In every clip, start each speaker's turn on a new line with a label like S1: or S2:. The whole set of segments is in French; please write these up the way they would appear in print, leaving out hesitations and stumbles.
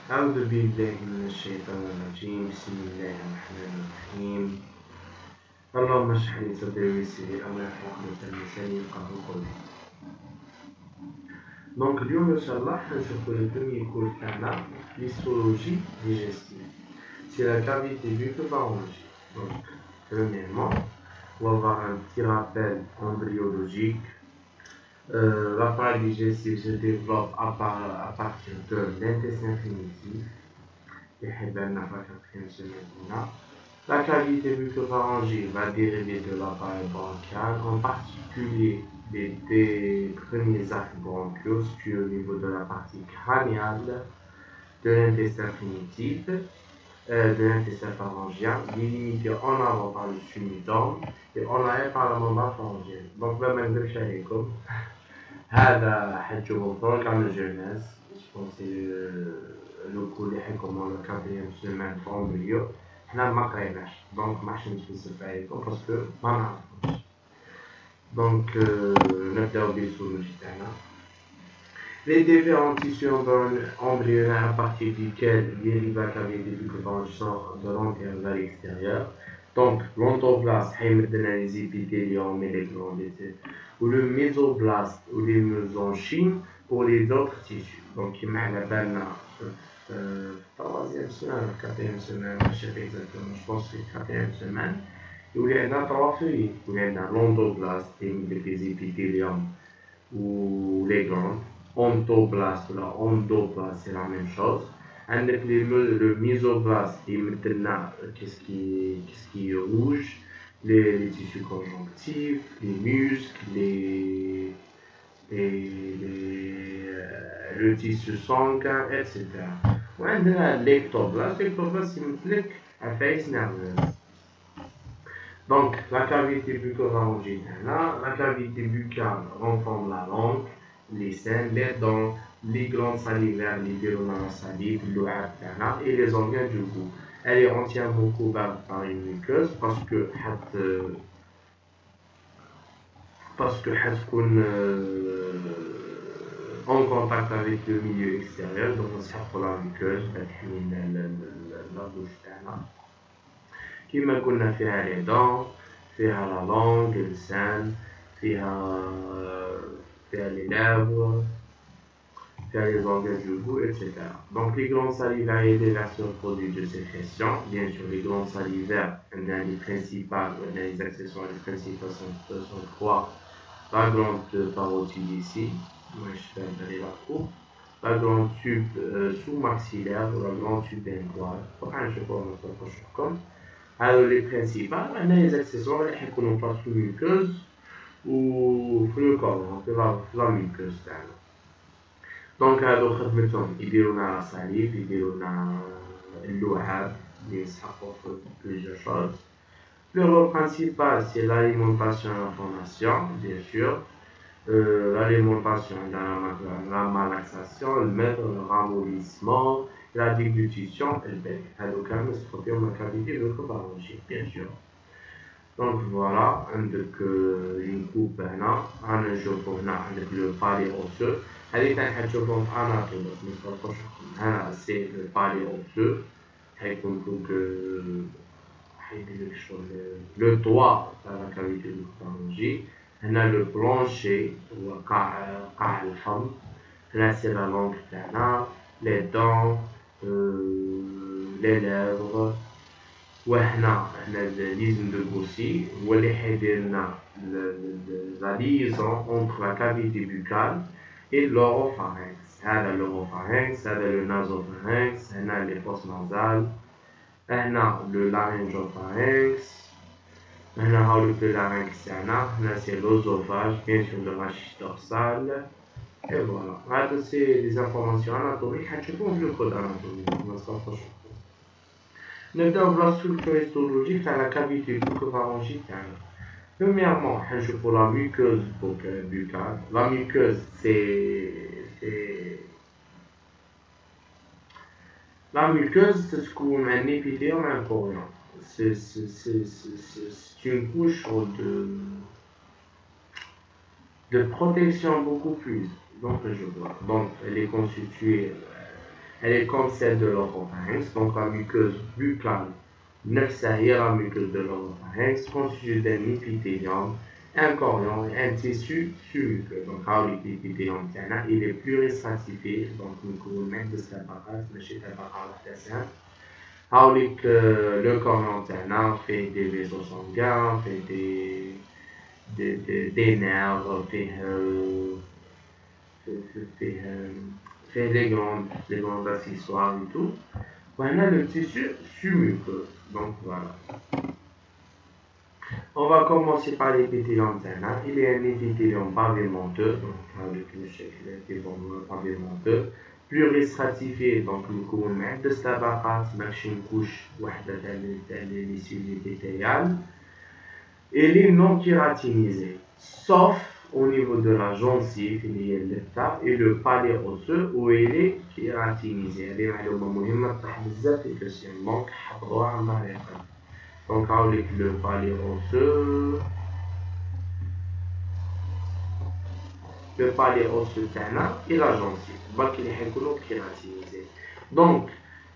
S1: أعوذ بالله من الشيطان الرجيم بسم الله الرحمن الرحيم اللهم اشرح لي صدري ويسر لي أمري واحلل عقدة من لساني يفقهوا قولي. Donc اليوم إن شاء الله حنشوفو le premier cours تاعنا l'histologie digestive. C'est la cavité bucco-pharyngée. Donc premièrement, on va avoir un petit rappel embryologique. L'appareil digestif se développe à partir de l'intestin primitif. La cavité bucco-pharyngée va dériver de l'appareil bronchial, en particulier des premiers arcs bronchiaux situés au niveau de la partie crâniale de l'intestin primitif, de l'intestin pharyngien, délimité en avant par le sumidum et en arrière par la membrane pharyngienne. Donc là, même je vais vous هذا حتشوفوا programme de jeunesse. Je pense que c'est le cours اللي حيكون le 4e semaine في embryo. حنا ما قريناش دونك ما حش نتفلسف عليكم باسكو ما نعرفوش. دونك نبداو بالهيستولوجي تاعنا. Les différents tissus embryonnaires à partir duquel dérive la cavité bucco-pharyngée sont de l'intérieur vers l'extérieur. Donc l'endoblaste حيمدنا les épithéliums et les glandes, ou le mésoblaste ou les mésenchymes pour les autres tissus. Donc il m'a la troisième semaine, quatrième semaine, je ne sais pas exactement, je pense que c'est quatrième semaine. Il y a trois feuilles, il y a l'endoblaste les épithéliums ou les glandes. Ontoblaste, la endoblaste, c'est la même chose. Avec le mésoblaste, il y a qu'est-ce qui est rouge, les tissus conjonctifs, les muscles, le tissu sanguin, etc. وعندنا l'ectoblaste يمثلك عفايس nerveuse. Donc la cavité bucco-pharyngée, la cavité buccale renferme la langue, les selles, les dents, les glandes salivaires, les dans la salive, et les organes du goût. Elle est entièrement couverte par une muqueuse parce que en contact avec le milieu extérieur, donc on s'appelle la muqueuse, la bouche تاعنا. كما قلنا فيها les dents, فيها la langue, le sein, فيها les lèvres, faire les organes du goût, etc. Donc les glandes salivaires et les versions produits de sécrétion. Bien sûr, les glandes salivaires, les principales, les accessoires, les principales sont trois. La glande parotide ici, moi je vais aller la coupe. La glande sous-maxillaire ou la glande sublinguale. Je vais vous comme. Alors les principales, les accessoires, qui sont pas sous muqueuse ou sous le corps, la muqueuse. Donc هادو خدمتهم يديروا لنا لا ساليف يديروا لنا اللعاب اللي يسحقوا في plusieurs choses. Le rôle principal c'est l'alimentation et la formation, bien sûr. L'alimentation, la malaxation, le maître, le ramollissement, la déglutition et le bec. هادو كامل يستخدموا la cavité bucco-pharyngée, bien sûr. Donc voilà, عندك une coupe هنا رانا نشوفو هنا عندك le palais osseux. هذه تاع حتشوفهم في اناتوم بس متفرقوش هنا سي لو بالي اوسو حيكون فوق حيدير شغل لو توا تاع لا كافيتي bucco-pharyngée. هنا لو بلانشي هو قاع الفم. هنا سي لا لونغ تاعنا لي دون لي ليفر. وهنا ليزن دو بوسي هو اللي حيدير لنا لا ليزون اونتر لا كافيتي buccale et l'oropharynx. هذا l'oropharynx, هذا le nasopharynx, هنا les fosses nasales, هنا le laryngopharynx, هنا هاو le larynx تاعنا, هنا c'est l'œsophage, bien sûr le rachis dorsal, et voilà. هذا c'est des informations anatomiques حتشوفوهم في le code anatomique, ما تخافوش. نبداو بلا structure histologique تاع la cavité bucco-pharyngée تاعنا. Premièrement, pour la muqueuse buccale. La muqueuse, la muqueuse, c'est ce qu'on a un épithélium et un chorion. C'est une couche de protection beaucoup plus. Donc, elle est constituée elle est comme celle de l'oropharynx, donc la muqueuse buccale نفسها هي la muqueuse de l'oropharynx constituée d'un épithélium, un chorion et un tissu submuqueux. Donc l'épithélium il est pluristratifié, donc nous même de cette appareil, ماشي appareil intestin. Le chorion fait des vaisseaux sanguins, fait des nerfs, fait les glandes accessoires et tout. Voilà le tissu submuqueux. Donc voilà. On va commencer par l'épithélium ternaire. Il est un épithélium pavimenteux, donc avec le chef pavimenteux, pluristratifié, donc le couronnement de stabaqat, une couche l'issue épithéliale. Il est non kératinisé, sauf au niveau de la gencive, il y a l'état, et le palais osseux où il est kératinisé. Il y a le moment où il manque donc avec le palais osseux, et la gencive, qui est kératinisé. Donc,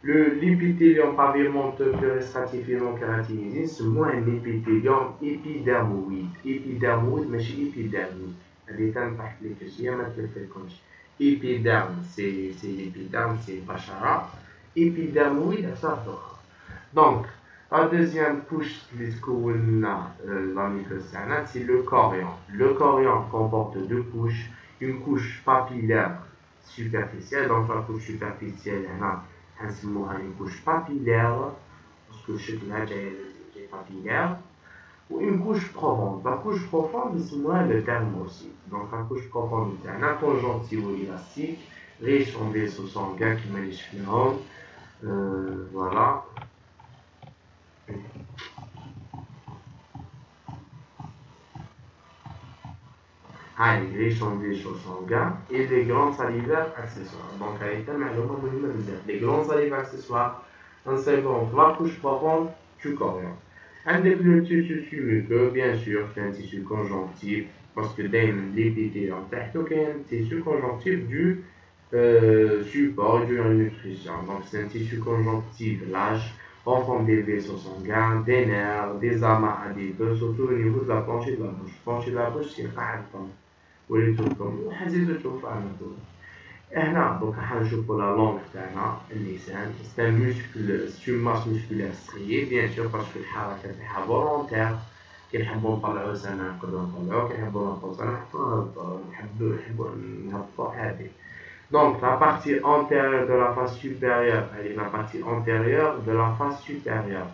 S1: l'épithélium pavimenteux pluristratifié non kératinisé, c'est moins un épithélium épidermoïde. Épidermoïde, mais c'est épidermique. Épiderme, c'est l'épiderme, c'est Bachara. Épidermoïde, ça sort. Donc, la deuxième couche de la muqueuse, c'est le chorion. Le chorion comporte deux couches. Une couche papillaire superficielle, donc la couche superficielle, une couche papillaire, parce que je est papillaire, ou une couche profonde. La couche profonde, c'est moins le terme aussi. Donc la couche profonde, c'est un conjonctif élastique, riche en vaisseaux sanguins qui mènent les cheveux. Voilà. riche en vaisseaux sanguins et des glandes salivaires accessoires. Donc, les glandes salivaires accessoires, en second, la couche profonde du chorion. Un des plus tissus submuqueux, bien sûr, c'est un tissu conjonctif, parce que l'épithélium, c'est un tissu conjonctif du support de la nutrition. Donc, c'est un tissu conjonctif large, en forme des vaisseaux sanguins, des nerfs, des amas adipeux, surtout au niveau de la plancher de la bouche. La plancher de la bouche, c'est pas وليتكم حزيزو تشوفوا على طول. هنا دوك حنشوفوا لا لونغ تاعنا اللسان سي ان موسكل سي اون ماس موسكولير ستريي بيان سور باسكو الحركه تاعها فولونتير كي نحبوا نطلعوا سنه نقدروا نطلعوا كي نحبوا نهبطوا سنه نحبوا نهبطوا عادي. Donc la partie antérieure de la face supérieure, elle est la partie antérieure de la face supérieure,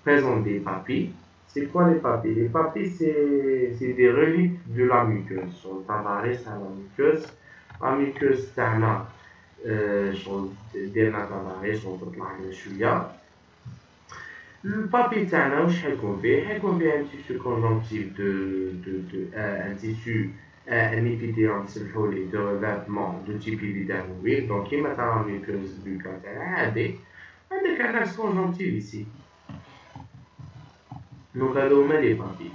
S1: présente des papilles. C'est quoi les papilles? Les papilles, c'est des reliques de la muqueuse. Sur le tabaret, c'est la muqueuse. La muqueuse, c'est un ديالنا tabaret, sur le tabaret, شوية. Le papille, c'est un حيكون فيه un tissu conjonctif un tissu un épithélium de revêtement de type épidermoïde. Donc, il y a la muqueuse buccale عادي. عندك un axe conjonctif ici. Donc, à l'homme, les papilles.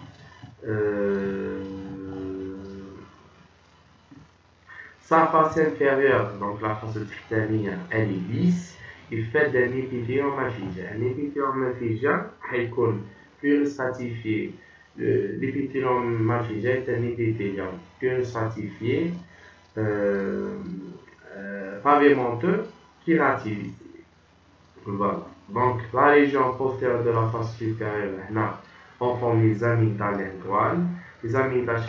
S1: Sa face inférieure, donc la face tritanienne, elle est lisse et faite d'un épithélium maphygien. Un épithélium maphygien, il est plus stratifié. L'épithélium maphygien est un épithélium plus stratifié, pavimenteux, kératinisé. Voilà. Donc, la région postérieure de la face supérieure, on forme les amygdales linguales. Les amygdales,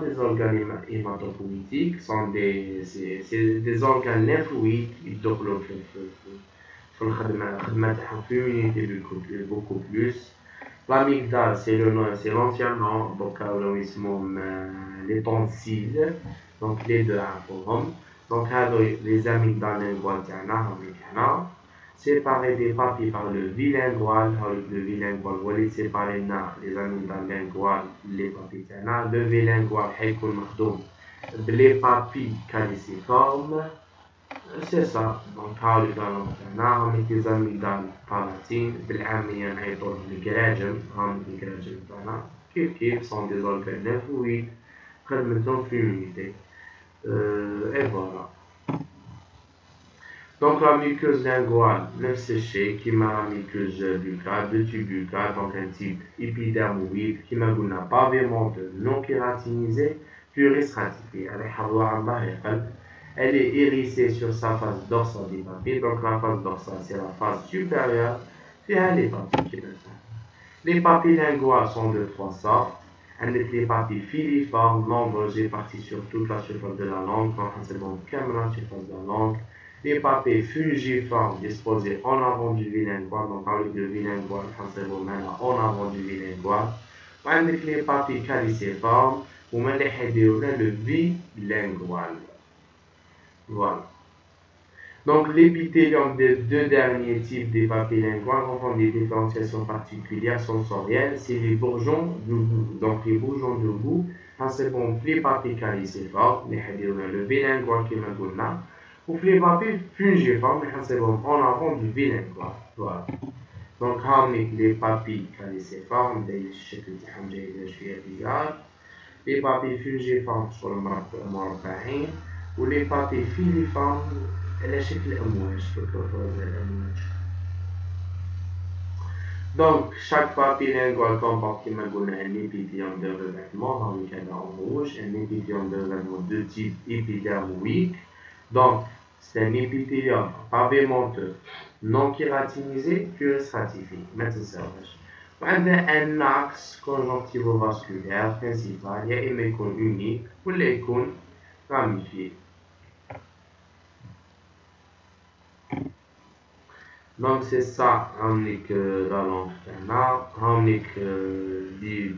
S1: des organes hématopoïétiques, sont des organes lymphoïdes qui développent l'immunité beaucoup plus. L'amygdale, c'est l'ancien nom, donc les tonsilles, donc les deux informes. Donc, les amygdales linguales, séparés des papilles par le bilingual, le bilingual, voilà, séparer les amygdales linguales, les papilles, le bilingual, les papilles caliciformes, c'est ça. Donc, avec les amygdales palatines, les gradient, qui sont des organes lymphoïdes, permettant l'immunité. Et voilà. Donc la muqueuse linguale, même séchée, qui m'a la muqueuse buccale, de tube buccal, donc un type épidermoïde, qui m'a donné un pavémenteux non kératinisé, puis stratifié. Elle est hérissée sur sa face dorsale des papilles, donc la face dorsale c'est la face supérieure, puis elle est papilles. Les papilles linguales sont de trois sortes. عندك les papilles filiformes, nombreuses réparties sur toute la surface de la langue, principalement comme la surface de la langue. Les papilles fungiformes disposées en avant du vie lingual, donc avec le vie lingual, principalement en avant du vie lingual. وعندك les papilles caliciformes, ومن اللي حيديرونا le vie lingual. Voilà. Donc l'épithélium des deux derniers types des papilles linguales rencontrent des différenciations particulières sensorielles. C'est les bourgeons de goût. Donc les bourgeons de goût, principalement les papilles caliciformes, le bilingual qui m'a donné, ou les papilles fungiformes, principalement en avant du bilingual. Voilà. Donc les papilles caliciformes, les papilles fungiformes sur le مربعين, ou les papilles filiformes على شكل أمواج الأمواج. Donc chaque papille linguale comporte comme قلنا un épithélium de revêtement dans le cadre en rouge, un épithélium de revêtement de type épidermoïde. Donc c'est un épithélium pavémenteux non kératinisé puis stratifié. Maintenant وعندنا un axe conjonctivovasculaire principal يا إما يكون unique ولا يكون ramifié. Donc c'est ça, la langue تاعنا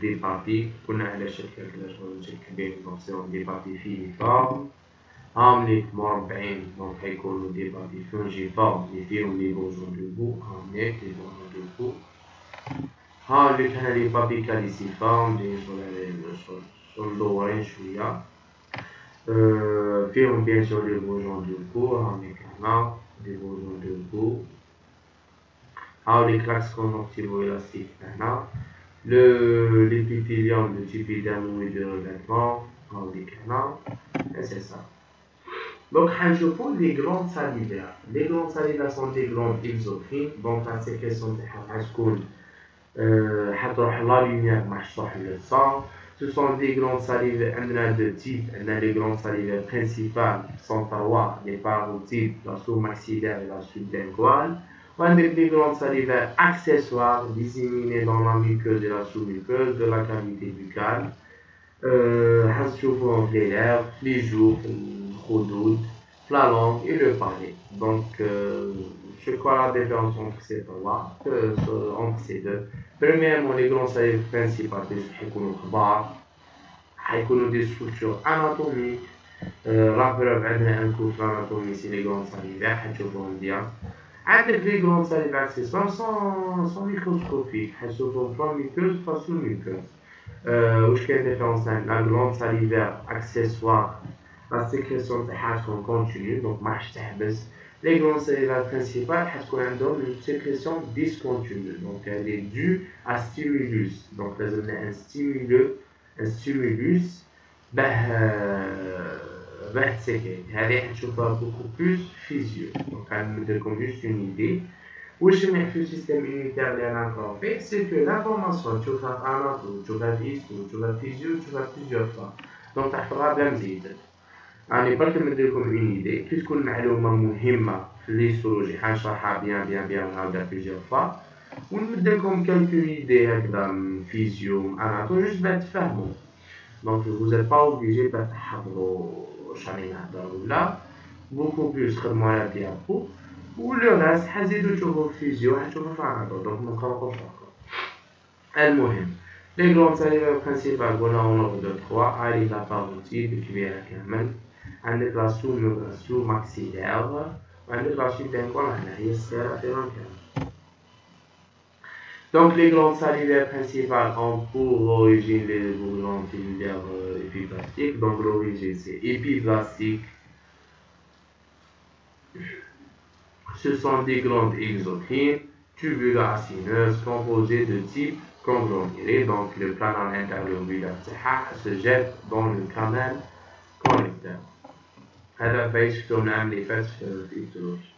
S1: des papilles كنا على شكل كبير donc des papilles filiformes مربعين donc حيكونوا des papilles fungiformes اللي فيهم les bourgeons de goût les bourgeons de goût les papilles caliciformes sur الدورين شوية فيهم bien sûr les bourgeons de goût des bourgeons de goût les classes conjonctivo-élastiques l'épithélium de type épidermoïde de revêtement et c'est ça. Donc هنشوفوا les glandes salivaires. Les glandes salivaires sont des glandes exocrines, donc la sécrétion تاعها حتكون حتروح la lumière ما حتروح le sang. Ce sont des glandes salivaires de type, les glandes salivaires principales sont trois, les parotides, la sous-maxillaire et la sublinguale. وعندك les glandes salivaires accessoires disséminées dans la muqueuse et la sous-muqueuse de la cavité buccale. حتشوفوهم في les lèvres, les joues, الخدود, la langue et le palais. Donc, c'est quoi la différence entre ces trois, entre ces deux? Premièrement, les glandes salivaires principales حيكونوا كبار, حيكونوا des structures anatomiques. La preuve عندنا un cours anatomie c'est les glandes salivaires, حتشوفوهم مزيان. عندك les glandes salivaires accessoires sont microscopiques, حتشوفهم soit muqueuse soit sous-muqueuse. واش كاين différence la glande salivaire accessoire la sécrétion تاعها تكون continue donc ما راحش تحبس. Les glandes salivaires principales حتكون عندهم une sécrétion discontinue donc elle est due à stimulus donc لازمنا un stimulus باه تسكري. هذه حتشوفها beaucoup plus physio donc غنديرلكم juste une idée. واش سمح في السيستم immunitaire اللي انا نقراو فيه سي كو لافورماسيون تشوفها في اناتو تشوفها في هيستو تشوفها في فيزيو تشوفها بليزيور فوا دونك تحفظها بلا مزيد. راني برك نديرلكم اون ايدي كي تكون معلومه مهمه في الهيستولوجي حنشرحها بيان هكذا بليزيور فوا ونمدلكم كالكو ايدي هكذا من فيزيو اناتو جوست باش تفهموا. دونك vous êtes pas obligé باش تحفظوا واش راني نهضر ولا beaucoup plus خدموا على ديابو ولو راه حزيدو تشوفو في فيزيو حتشوفو في عناطو دونك منقرقوش أكتر. المهم لي غلوند ساليفير برينسيبال قلنا اون اوردر دو 3 هاي لا باروتيد الكبيرة كامل. عندك لا سو ماكسيلير وعندك لا سوبلينغوال هنا هي الصغيرة في كامل. Donc les glandes salivaires principales ont pour origine les glandes salivaires épiplastiques. Donc l'origine c'est épiplastique. Ce sont des glandes exocrines, tubularacineuses, composées de type congloméré. Donc le canal interlobulaire se jette dans le canal connecteur. هذا باش شفتو نعمل لي فات في الهيستولوجي.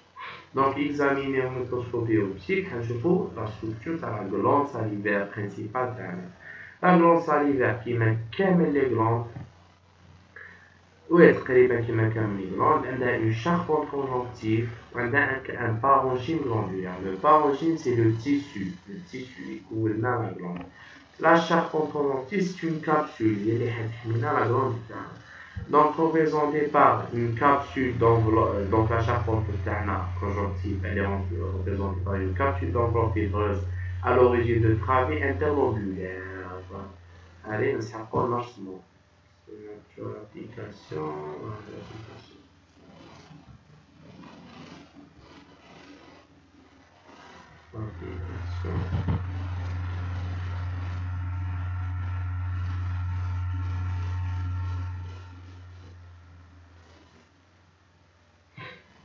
S1: Donc, examiner au microscopie optique, نشوفوا la structure de la glande salivaire principale. La glande salivaire qui met كامل les glandes تقريبا كيما كامل les glandes عندها une charpente conjonctive وعندها un parenchyme glandulaire. Le parenchyme c'est le tissu اللي يكون la glande. La charpente conjonctive c'est une capsule اللي حتحمينا la glande تاعنا. Donc représentée par une capsule d'enveloppe, donc la charpente conjonctive, elle est représentée par une capsule d'enveloppe fibreuse à l'origine de travées interlobulaires. Allez, on s'en prend lancement. Sur l'application.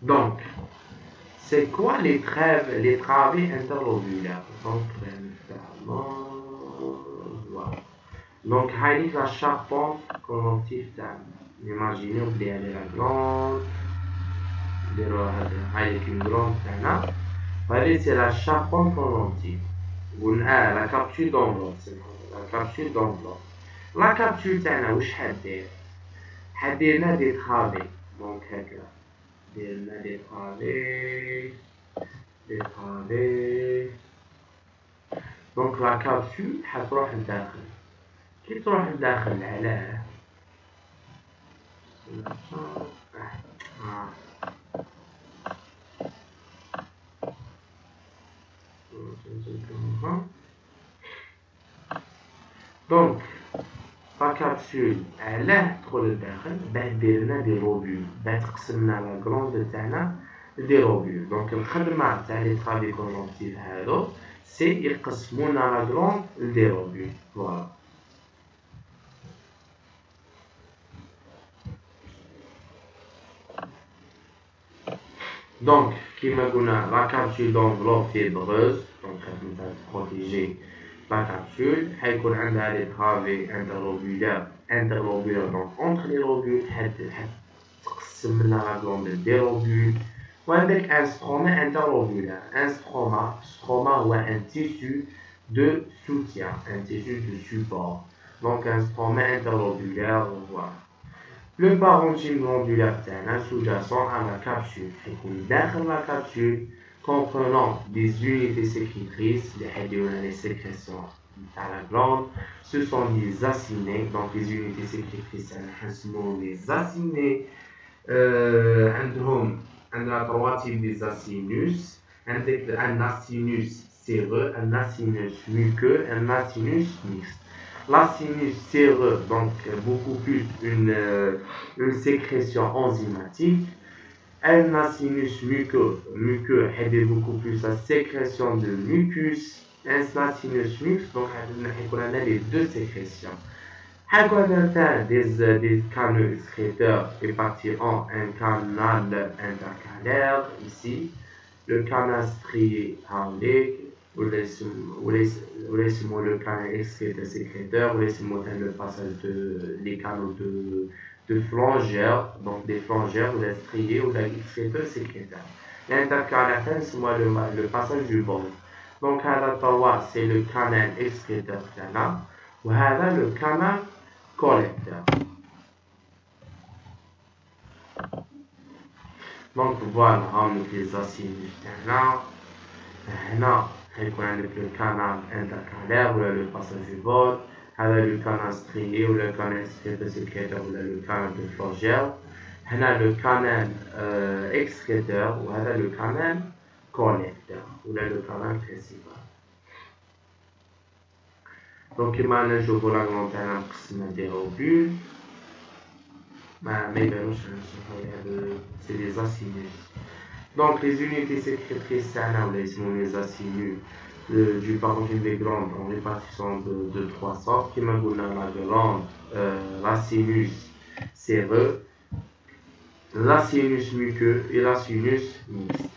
S1: Donc, c'est quoi les travées interlobulaires? Donc, voilà. Donc, هاي la charpente conjonctive تاعنا. Imaginez oubliez la glande. هاي une glande تاعنا. هاي c'est la charpente conjonctive. La capsule d'enveloppe. La capsule d'enveloppe. La capsule تاعنا واش حدير؟ حديرنا des travées. Donc هكذا. ديرنا des travées. Des travées. Donc la capsule حتروح لداخل. كي تروح لداخل علاه donc la capsule علاه تدخل لداخل بعد ديرنا دي روبول بعد قسمنا لا غروند تاعنا دي روبول. دونك الخدمه تاع لي ترافي كونجونكتيف هادو سي يقسمونا لا غروند لدي روبول. فوالا donc كيما قلنا la capsule d'enveloppe fibreuse donc خدمتها protéger la capsule حيكون عندها les travées interlobulaires donc entre les lobules تقسم لنا la glande des lobules وعندك un stroma interlobulaire. Un stroma هو un tissu de soutien, un tissu de support. Donc un stroma interlobulaire, voilà. Le parenchyme glandulaire sous-jacent à la capsule. Derrière la capsule, comprenant des unités sécrétrices, les sécrétions à la glande, ce sont les acinés. Donc les unités sécrétrices, les acinés. On a trois types des acinus. Un acinus séreux, un acinus muqueux, un acinus mixte. L'acinus séreux, donc beaucoup plus une sécrétion enzymatique. Un acinus muqueux est beaucoup plus la sécrétion de mucus. Un acinus mixte, donc on a les deux sécrétions. Des canaux excréteurs répartis en un canal intercalaire ici, le canal strié harlique, ou laissez-moi le canal excréteur sécréteur, ou laissez-moi le passage les canaux de flangeurs, donc des flangeurs ou des striés ou des excréteurs sécréteurs. L'intercalaire, c'est moi le passage du bol. Donc, c'est le canal excréteur canal, ou le canal collecteur. Donc voilà, on a les acinus هنا هيكون عندك le canal intercalaire ولا le passage du bol. هذا le canal strié ولا le canal excréteur ولا le canal de flagelle. هنا le canal excréteur وهذا le canal collecteur ولا le canal principal. Donc كما نشوفوا la glande تاعنا مقسمة des robules. C'est des acinus. Donc les unités sécrétrices les acinus du parenchyme des glandes en répartition de trois sortes. Qui m'a donné la glande, l'acinus séreux, l'acinus muqueux et l'acinus mixte.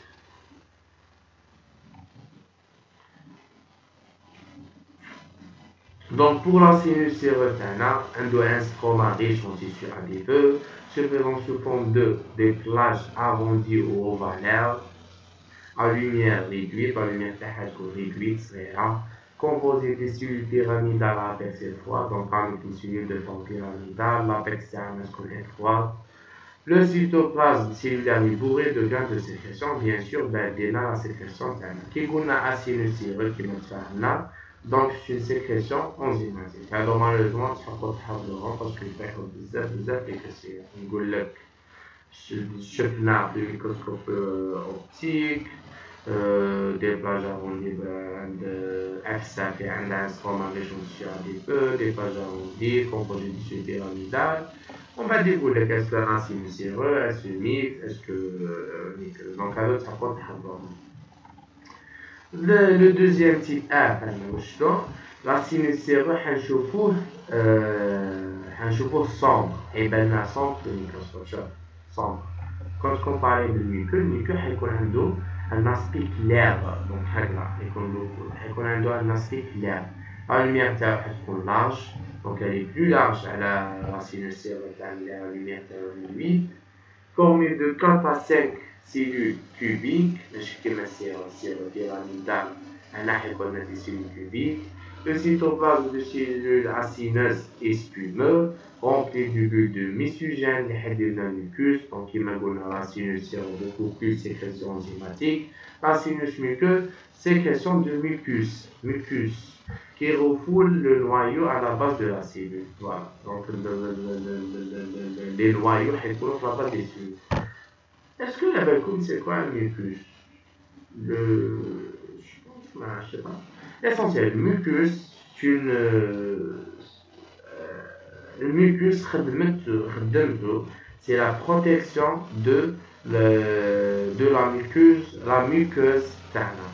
S1: Donc pour l'acinus séreux, un stroma riche en tissu adipeux se présente sous forme de des plages arrondies ou ovalaires à lumière réduite, la lumière réduite serait composée des cellules pyramidales à l'apex étroit, donc avec les cellules de forme pyramidale, l'apex terne étroite. Le cytoplasme cellulaire est bourré de glandes de sécrétion, bien sûr, la sécrétion qui est une acinosireux qui donc c'est une sécrétion enzymatique. Alors malheureusement, tu vas pas parce que tu as بزاف les questions. نقول لك شفنا في الميكروسكوب اوبتيك des plages arrondies عند أفسا في عندها سكوما ريجونسيون دي بو des plages arrondies composées du tissu pyramidal. On va découvrir est-ce que la racine est séreux, est-ce que mixte, est-ce que donc à l'autre ça compte le deuxième type A la sinuséreux حنشوفوه sombre يبان sombre في الميكروسكوب sombre. Quand je compare le muqueux حيكون عنده un aspect clair donc هكذا حيكون عنده un aspect clair. La lumière تاعو حتكون large donc elle est plus large à la sinuséreux تاع la lumière تاعو 8 formée de 4 à 5 cellules cubiques, pyramidale, des cellules cubiques. Le cytoplasme de cellules acineuses et spumeux, rempli de bulles de mucigène, les mucus, donc il m'a donné la sinus beaucoup plus sécrétion enzymatique. La sinus muqueuse, sécrétion de mucus, qui refoule le noyau à la base de la cellule. Voilà, donc les noyaux, sont à la base des cellules. Est-ce que la balcone c'est quoi un mucus? Je sais pas. L'essentiel, le mucus, le mucus c'est la protection de la muqueuse تاعنا.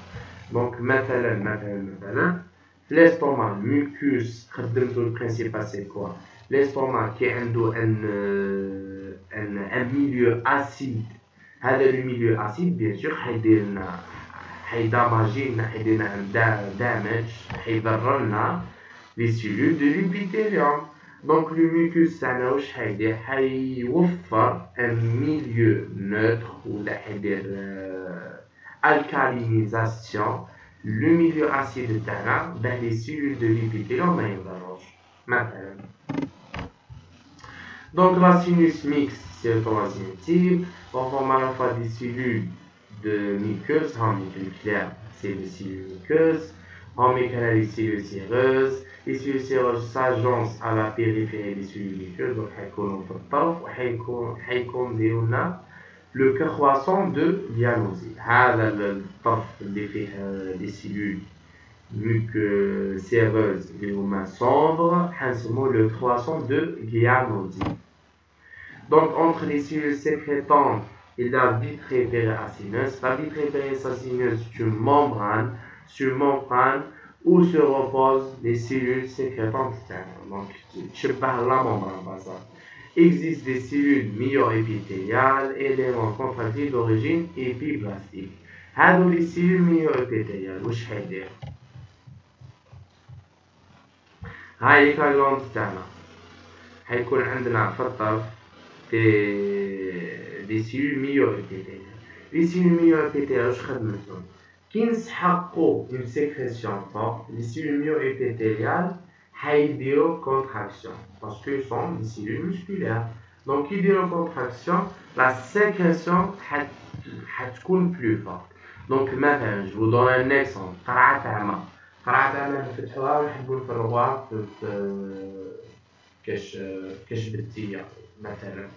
S1: Donc مثلا l'estomac, le mucus, le principal c'est quoi? L'estomac qui a un milieu acide. هذا le milieu acide bien sûr حيضر لنا les cellules de l'épithélium. Donc le mucus تاعنا واش حيوفر un milieu neutre ولا حيدير alcalinisation le milieu acide تاعنا باه les cellules de l'épithélium ما يضروش مثلا. Donc la sinus mixte c'est le troisième type. On forme à la fois des cellules de muqueuses, claires, c'est les cellules muqueuses, les cellules séreuses. Les cellules séreuses s'agencent à la périphérie des cellules muqueuses, donc le croissant de Lianosy. Les cellules séreuses sombres, le croissant de Lianosy. Donc, entre les cellules sécrétantes et la vitrée périacineuse, la vitrée périacineuse est une membrane où se reposent les cellules sécrétantes. Donc, je parle la membrane, pas ça. Existent des cellules myo-épithéliales, éléments contractiles d'origine épiblastique. هذو les cellules myo-épithéliales, واش حيدير؟ هاي الكالون تاعنا حيكون عندنا في الطرف des cellules myo-épithéliales. Les cellules myo-épithéliales واش خدمتهم؟ كي نسحقوا une sécrétion forte, les cellules myo-épithéliales حيديروا contraction parce que ce sont des cellules musculaires. Donc qui يديروا contraction, la sécrétion حتكون plus forte. Donc مثلا je vous donne un exemple. قرعة أعمى نفتحوها ونحبوا نفرغوها كاش بتية مثلا.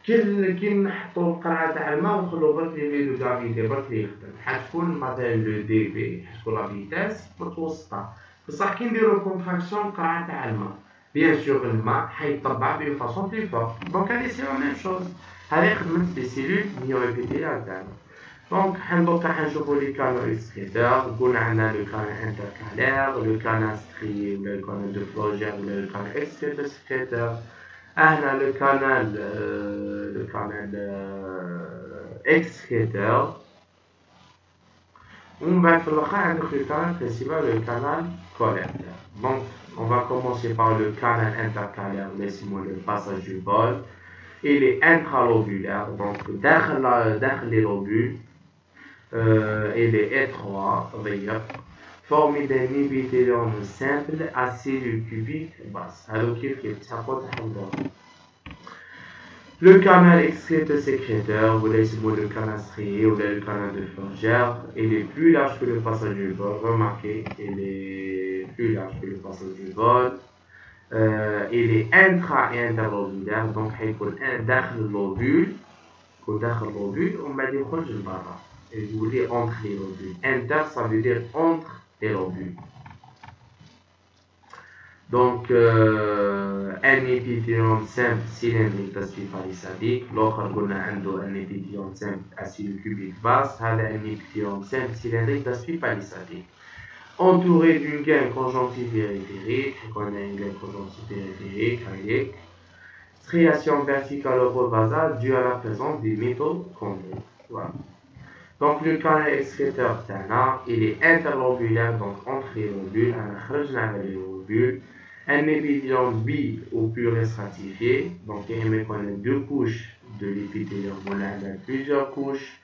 S1: كي نحطوا القرعة تاع الماء ونخلو برك لي فيديو غرافيتي برك لي يخدم حتكون مثلا لو دي في حتكون لا فيتاس متوسطة. بصح كي نديرو كونتراكسيون القرعة تاع الماء بيان سور الماء حيطبع بون فاصون بلي فور. دونك هادي سي لا ميم شوز. هادي خدمة لي سيلول ميو-épithéliales تاعنا. دونك دوكا حنشوفو لي كانال اكسكريتور. قلنا عندنا لو كانال انتركالير لو كانال ستري ولا لو كانال دو فلوجير ولا لو كانال اكسكريتور. هنا لو كانال اكسكريتور. ومن بعد في الاخر عندك لو كانال برينسيبال لو كانال كوليكتور. Donc on va commencer par le canal intercalaire, laissez-moi le passage du bol. Il est intralobulaire, donc داخل les lobules. il est étroit, formé d'un épithélium simple à cellule cubique basse. Le canal excréteur-sécréteur, vous laissez le canal strié ou le canal de Flangère, il est plus large que le passage du vol. Remarquez, il est plus large que le passage du vol. Il est intra et interlobulaire, donc il يكون داخل اللوبule وما يخرج لبرا. Et je vous dis entre les lobules. Inter, ça veut dire entre les lobules. Donc, un épithélium simple cylindrique d'aspect palisadique. L'autre, on a un épithélium simple à cellule cubique basse. C'est un épithélium simple cylindrique d'aspect palisadique. Entouré d'une gaine conjonctive périphérique. On a une gaine conjonctive périphérique. Striation verticale au pôle basal due à la présence des mitochondries. Voilà. Donc, le canal excréteur tana, il est interlobulaire, donc entre les lobules, les lobules. Un épithélium bi ou plus stratifié, donc il y a deux couches de l'épithélium, on a plusieurs couches,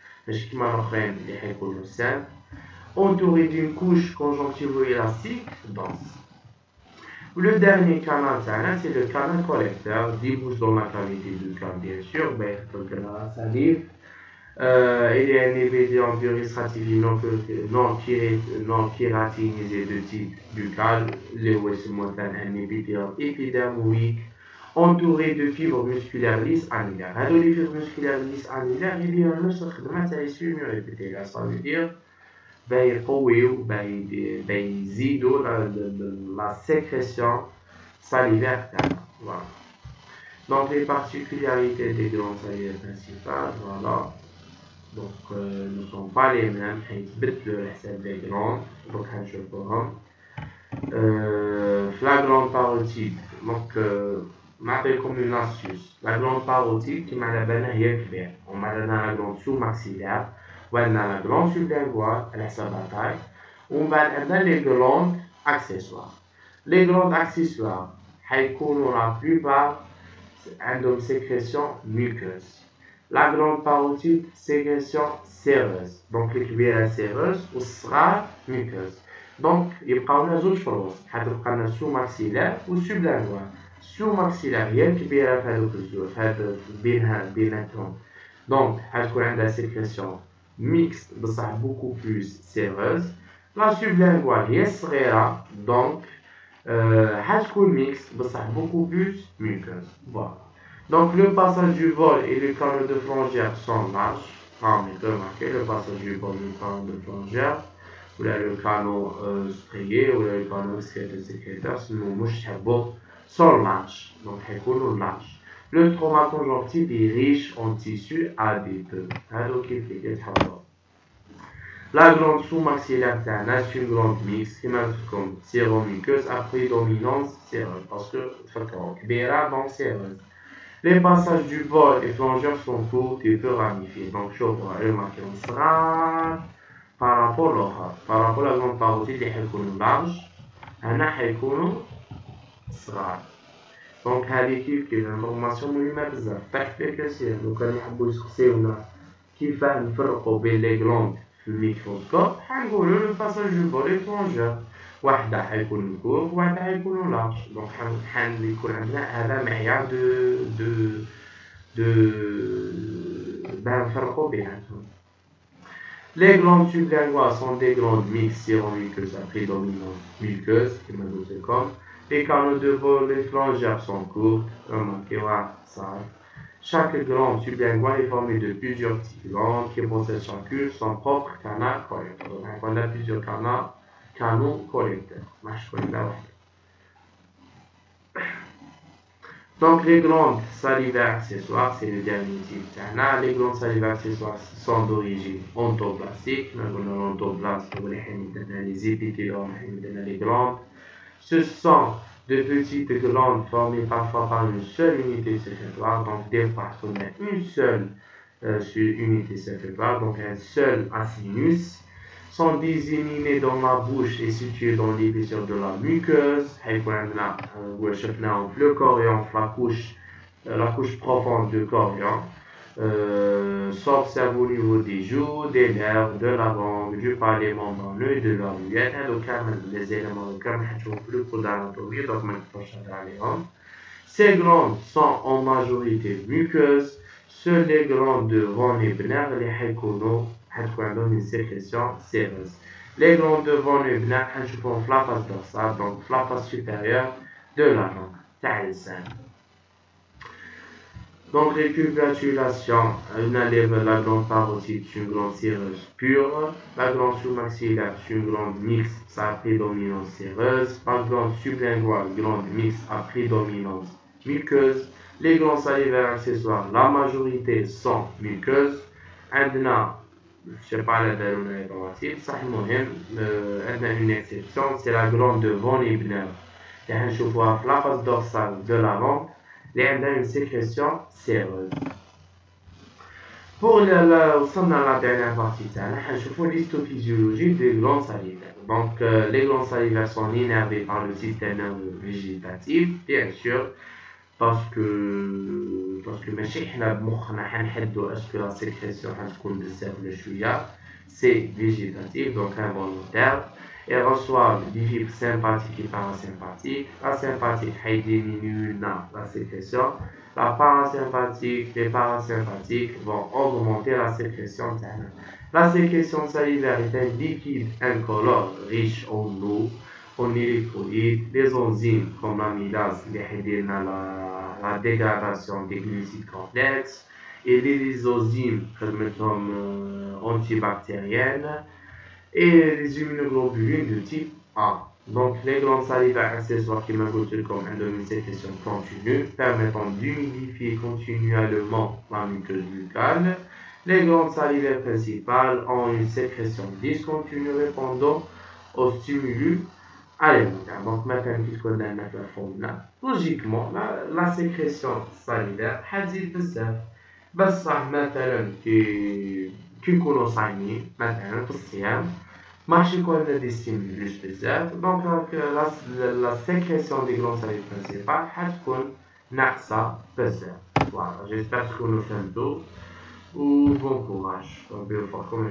S1: entouré d'une couche conjonctivo-élastique dense. Le dernier canal, c'est le canal collecteur, débouche dans la cavité buccale, bien sûr, la salive. Il y a un épithélium pluristratifié non kératinisé de type buccal, un épithélium épidermoïque entouré de fibres musculaires lisses annulaires. Les fibres musculaires lisses annulaires, il y a un autre traitement, ça veut dire يزيدوا la sécrétion salivaire. Voilà. Donc les particularités des glandes salivaires principales, voilà. Donc ne sont pas les mêmes. Le حساب des glandes. Donc هنشوفوهم. La glande parotide. Donc نعطيكم une astuce. La glande parotide كما على بالنا هي الكبير. وما عندنا la glande sous-maxillaire. وعندنا la glande sublinguale على حساب taille. ومن بعد عندنا les glandes accessoires. Les glandes accessoires حيكونوا la plupart عندهم sécrétion muqueuse. La glande parotide, sécrétion séreuse. Donc, les cuillères séreuses ou sera muqueuse. Donc, il y a deux choses. Il y a sous-maxillaire ou sublingual. Sous-maxillaire, il y a une cuillère donc, il y a une sécrétion mixte, beaucoup plus séreuse. La sublinguale, il y a donc, il y a une mixte, beaucoup plus muqueuse. Voilà. Donc le passage du vol et le canal de Flangère sont larges. Remarquez, le passage du vol et le canal de Flangère, ou là le canal strié, ou là le canal sécréteur, sont larges. Donc ils larges. Le stroma conjonctif est riche en tissu adipeux. La glande sous-maxillaire c'est une glande mixte qui marque comme séromuqueuse à prédominance séreuse. Parce que donc séreuse. Les passages du bol et flangeurs sont courts et peu ramifiés. Donc, je vois, remarquez, on sera par rapport à la glande parotide, les sont larges, et les صغار. Donc, هذه كيف l'information مهمة بزاف. تحت كثير لو كان يحبوا يسقسيونا كيف نفرقوا بين les glandes في الميكروسكوب حنقولوا le passage du bol et flangeur. واحدة حيكون كور وواحدة حيكون لارج. دونك حيكون عندنا هذا معيار نفرقوا بيناتهم. Les glandes sublinguales sont des glandes mixtes séromuqueuses à prédominance muqueuse, qui m'a dit comme. Les canaux de vol et flangeurs sont courts, remarquez ça. Chaque glande sublinguale est formée de plusieurs petites glandes qui possèdent chacune son propre canal collecteur. Donc on a plusieurs canaux collecteurs. Donc les glandes salivaires accessoires, c'est le dernier type. Les glandes salivaires accessoires sont d'origine ontoblastique. L'ontoblaste, les épithéliums, les glandes. Ce sont de petites glandes formées parfois par une seule unité sécrétoire. Donc des fois, on a une seule unité sécrétoire, donc un seul acinus. Sont disséminés dans la bouche et situés dans l'épaisseur de la muqueuse. Le coriandre, la couche profonde de coriandre. s'observe au niveau des joues, des lèvres, de la langue, du palais membraneux, de l'oreillette. Les éléments de cœur sont plus pour l'anatomie, donc maintenant, ces glandes sont en majorité muqueuses. Seules les glandes de Von Ebner, les Haikono, ont une sécrétion séreuse. Les glandes de Von Ebner, sont la face dorsale, donc la face supérieure de la langue. Donc, récapitulation, la glande parotide, c'est une glande séreuse pure. La glande sous-maxillaire, c'est une glande mixte, ça a prédominance séreuse. La glande sublinguale, glande mixte à prédominance muqueuse. Les glandes salivaires accessoires, la majorité sont muqueuses. عندنا je sais pas la دارونا هيدرواتيب بصح المهم عندنا une exception, c'est la glande de Von Ebner اللي حنشوفوها في la face dorsale de la langue اللي عندها une sécrétion séreuse. Pour la dernière partie تاعنا حنشوفو l'histophysiologie des glandes salivaires. Donc les glandes salivaires sont innervées par le système nerveux végétatif, bien sûr, parce que ماشي حنا بمخنا حنحدو اسكو لا sécrétion حتكون بزاف ولا شويه. C'est végétatif, donc involontaire. Et reçoivent des fibres sympathiques et parasympathiques. La sympathique diminue la sécrétion. La parasympathique, les parasympathiques vont augmenter la sécrétion. La sécrétion salivaire est un liquide incolore riche en eau, en électrolytes, les enzymes comme l'amylase qui aident la dégradation des glucides complexes et les lysozymes comme antibactériennes et les immunoglobulines de type A. Donc les glandes salivaires accessoires qui m'inculquent comme une sécrétion continue permettant d'humidifier continuellement la muqueuse buccale. Les glandes salivaires principales ont une sécrétion discontinue répondant aux stimulus alimentaires. Donc maintenant puisqu'on a la forme logiquement la sécrétion salivaire حتزيد بزاف بصح مثلا كي نكونوا صايمين مثلا في الصيام ماشي يكون عندنا دي ستيمولوس بزاف دونك لا سيكريسيون دي غلون ساليف برينسيبال حتكون ناقصه بزاف. فوالا جيسبر تكونوا فهمتوا و بون كوراج ربي يوفقكم.